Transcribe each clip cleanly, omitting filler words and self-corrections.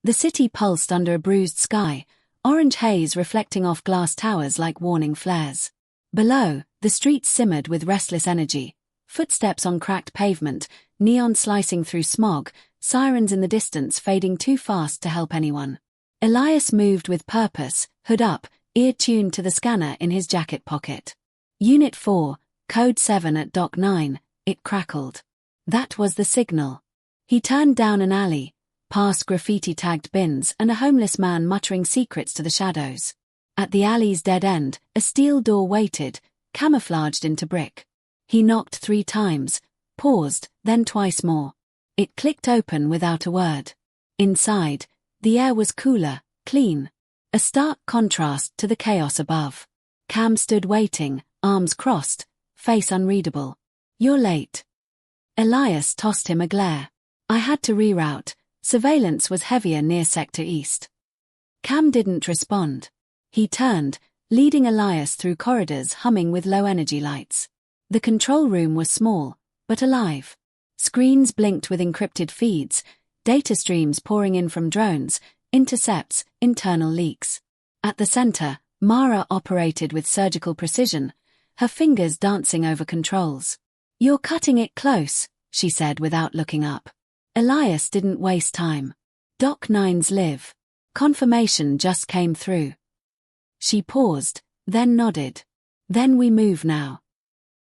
The city pulsed under a bruised sky, orange haze reflecting off glass towers like warning flares. Below, the streets simmered with restless energy, footsteps on cracked pavement, neon slicing through smog, sirens in the distance fading too fast to help anyone. Elias moved with purpose, hood up, ear tuned to the scanner in his jacket pocket. Unit 4, Code 7 at Dock 9, it crackled. That was the signal. He turned down an alley, past graffiti-tagged bins and a homeless man muttering secrets to the shadows. At the alley's dead end, a steel door waited, camouflaged into brick. He knocked 3 times, paused, then twice more. It clicked open without a word. Inside, the air was cooler, clean. A stark contrast to the chaos above. Cam stood waiting, arms crossed, face unreadable. "You're late." Elias tossed him a glare. "I had to reroute. Surveillance was heavier near Sector East." Cam didn't respond. He turned, leading Elias through corridors humming with low-energy lights. The control room was small, but alive. Screens blinked with encrypted feeds, data streams pouring in from drones, intercepts, internal leaks. At the center, Mara operated with surgical precision, her fingers dancing over controls. "You're cutting it close," she said without looking up. Elias didn't waste time. "Dock 9's live. Confirmation just came through." She paused, then nodded. "Then we move now."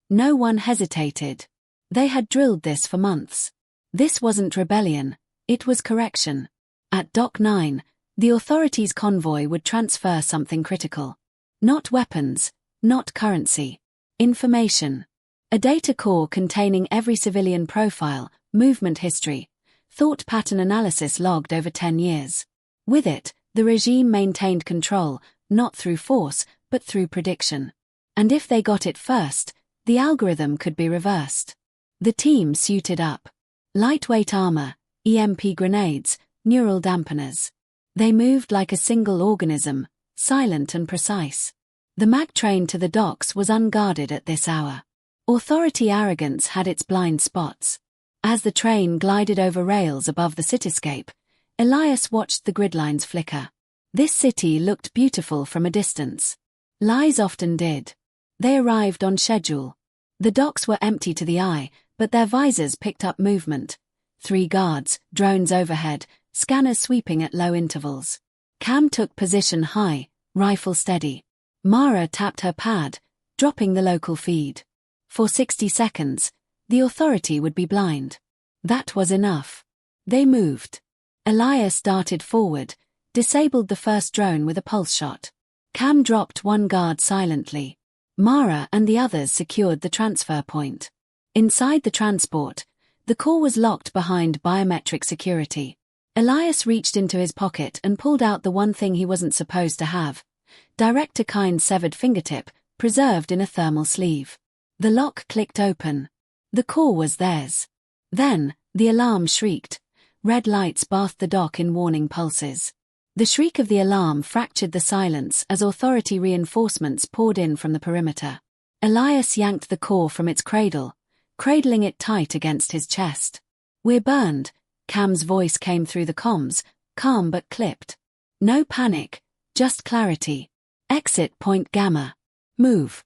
No one hesitated. They had drilled this for months. This wasn't rebellion, it was correction. At Dock 9, the authorities' convoy would transfer something critical. Not weapons, not currency. Information. A data core containing every civilian profile, movement history, thought pattern analysis logged over 10 years. With it, the regime maintained control, not through force, but through prediction. And if they got it first, the algorithm could be reversed. The team suited up. Lightweight armor, EMP grenades, neural dampeners. They moved like a single organism, silent and precise. The mag train to the docks was unguarded at this hour. Authority arrogance had its blind spots. As the train glided over rails above the cityscape, Elias watched the gridlines flicker. This city looked beautiful from a distance. Lies often did. They arrived on schedule. The docks were empty to the eye, but their visors picked up movement. 3 guards, drones overhead, scanners sweeping at low intervals. Cam took position high, rifle steady. Mara tapped her pad, dropping the local feed. For 60 seconds, the authority would be blind. That was enough. They moved. Elias darted forward, disabled the first drone with a pulse shot. Cam dropped 1 guard silently. Mara and the others secured the transfer point. Inside the transport, the core was locked behind biometric security. Elias reached into his pocket and pulled out the one thing he wasn't supposed to have. Director-Kind's severed fingertip, preserved in a thermal sleeve. The lock clicked open. The core was theirs. Then, the alarm shrieked. Red lights bathed the dock in warning pulses. The shriek of the alarm fractured the silence as authority reinforcements poured in from the perimeter. Elias yanked the core from its cradle, cradling it tight against his chest. "We're burned," Cam's voice came through the comms, calm but clipped. "No panic, just clarity. Exit point Gamma. Move."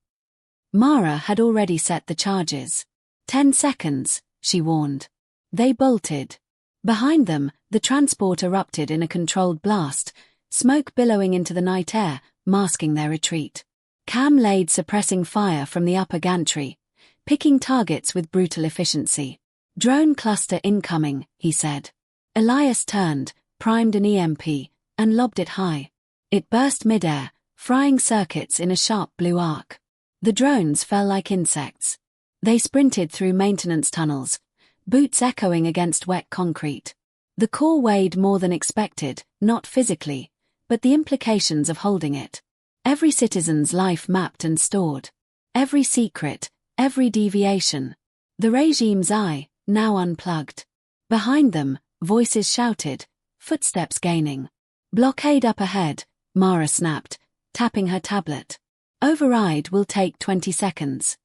Mara had already set the charges. 10 seconds, she warned. They bolted. Behind them, the transport erupted in a controlled blast, smoke billowing into the night air, masking their retreat. Cam laid suppressing fire from the upper gantry, picking targets with brutal efficiency. "Drone cluster incoming," he said. Elias turned, primed an EMP, and lobbed it high. It burst midair, frying circuits in a sharp blue arc. The drones fell like insects. They sprinted through maintenance tunnels, boots echoing against wet concrete. The core weighed more than expected, not physically, but the implications of holding it. Every citizen's life mapped and stored. Every secret, every deviation. The regime's eye, now unplugged. Behind them, voices shouted, footsteps gaining. "Blockade up ahead," Mara snapped, tapping her tablet. "Override will take 20 seconds."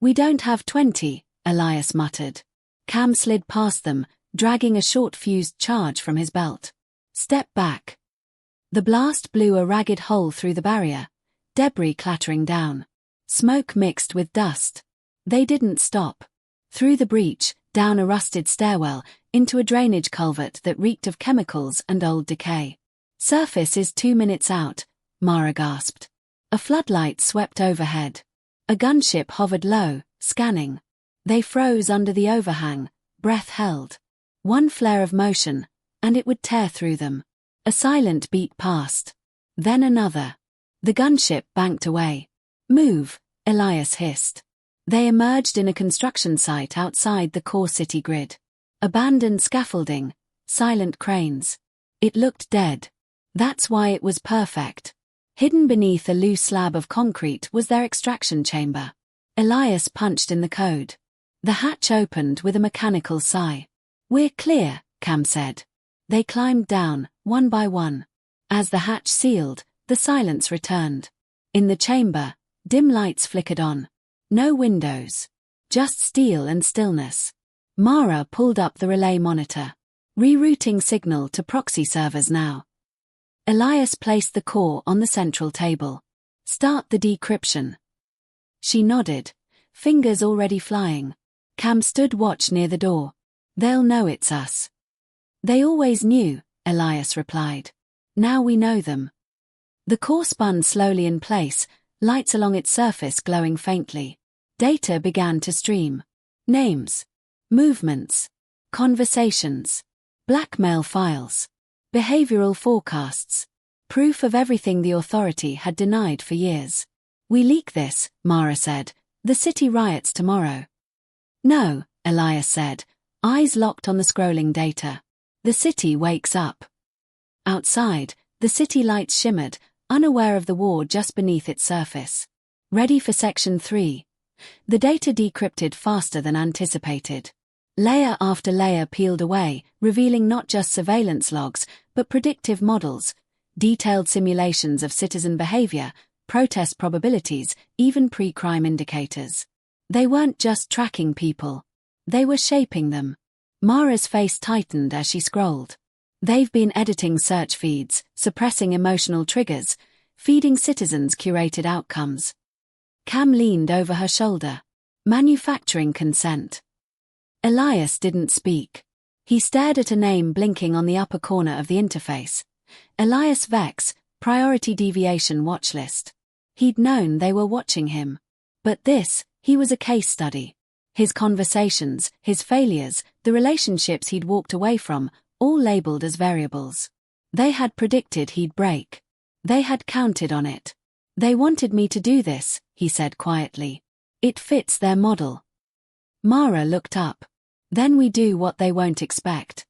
"We don't have 20, Elias muttered. Cam slid past them, dragging a short-fused charge from his belt. Step back. The blast blew a ragged hole through the barrier, debris clattering down. Smoke mixed with dust. They didn't stop. Through the breach, down a rusted stairwell, into a drainage culvert that reeked of chemicals and old decay. Surface is 2 minutes out, Mara gasped. A floodlight swept overhead. A gunship hovered low, scanning. They froze under the overhang, breath held. One flare of motion, and it would tear through them. A silent beat passed. Then another. The gunship banked away. Move, Elias hissed. They emerged in a construction site outside the core city grid. Abandoned scaffolding, silent cranes. It looked dead. That's why it was perfect. Hidden beneath a loose slab of concrete was their extraction chamber. Elias punched in the code. The hatch opened with a mechanical sigh. "We're clear," Cam said. They climbed down, one by one. As the hatch sealed, the silence returned. In the chamber, dim lights flickered on. No windows. Just steel and stillness. Mara pulled up the relay monitor. Rerouting signal to proxy servers now. Elias placed the core on the central table. "Start the decryption." She nodded, fingers already flying. Cam stood watch near the door. "They'll know it's us." "They always knew," Elias replied. "Now we know them." The core spun slowly in place, lights along its surface glowing faintly. Data began to stream. Names. Movements. Conversations. Blackmail files. Behavioral forecasts. Proof of everything the authority had denied for years. "We leak this," Mara said. "The city riots tomorrow." "No," Elias said, eyes locked on the scrolling data. "The city wakes up." Outside, the city lights shimmered, unaware of the war just beneath its surface. Ready for Section 3. The data decrypted faster than anticipated. Layer after layer peeled away, revealing not just surveillance logs, but predictive models, detailed simulations of citizen behavior, protest probabilities, even pre-crime indicators. They weren't just tracking people. They were shaping them. Mara's face tightened as she scrolled. They've been editing search feeds, suppressing emotional triggers, feeding citizens curated outcomes. Cam leaned over her shoulder. Manufacturing consent. Elias didn't speak. He stared at a name blinking on the upper corner of the interface. Elias Vex, Priority Deviation Watch List. He'd known they were watching him. But this, he was a case study. His conversations, his failures, the relationships he'd walked away from, all labeled as variables. They had predicted he'd break. They had counted on it. "They wanted me to do this," he said quietly. "It fits their model." Mara looked up. "Then we do what they won't expect."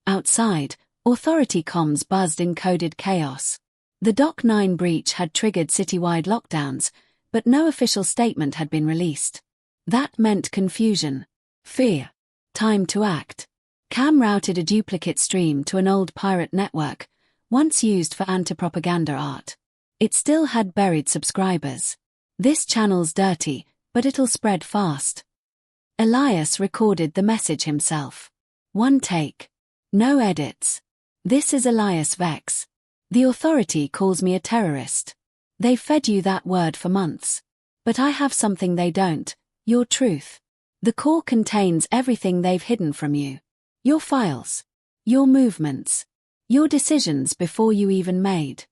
Outside, authority comms buzzed in coded chaos. The Dock 9 breach had triggered citywide lockdowns, but no official statement had been released. That meant confusion. Fear. Time to act. Cam routed a duplicate stream to an old pirate network, once used for anti-propaganda art. It still had buried subscribers. "This channel's dirty, but it'll spread fast." Elias recorded the message himself. One take. No edits. "This is Elias Vex. The authority calls me a terrorist. They fed you that word for months. But I have something they don't, your truth. The core contains everything they've hidden from you. Your files. Your movements. Your decisions before you even made.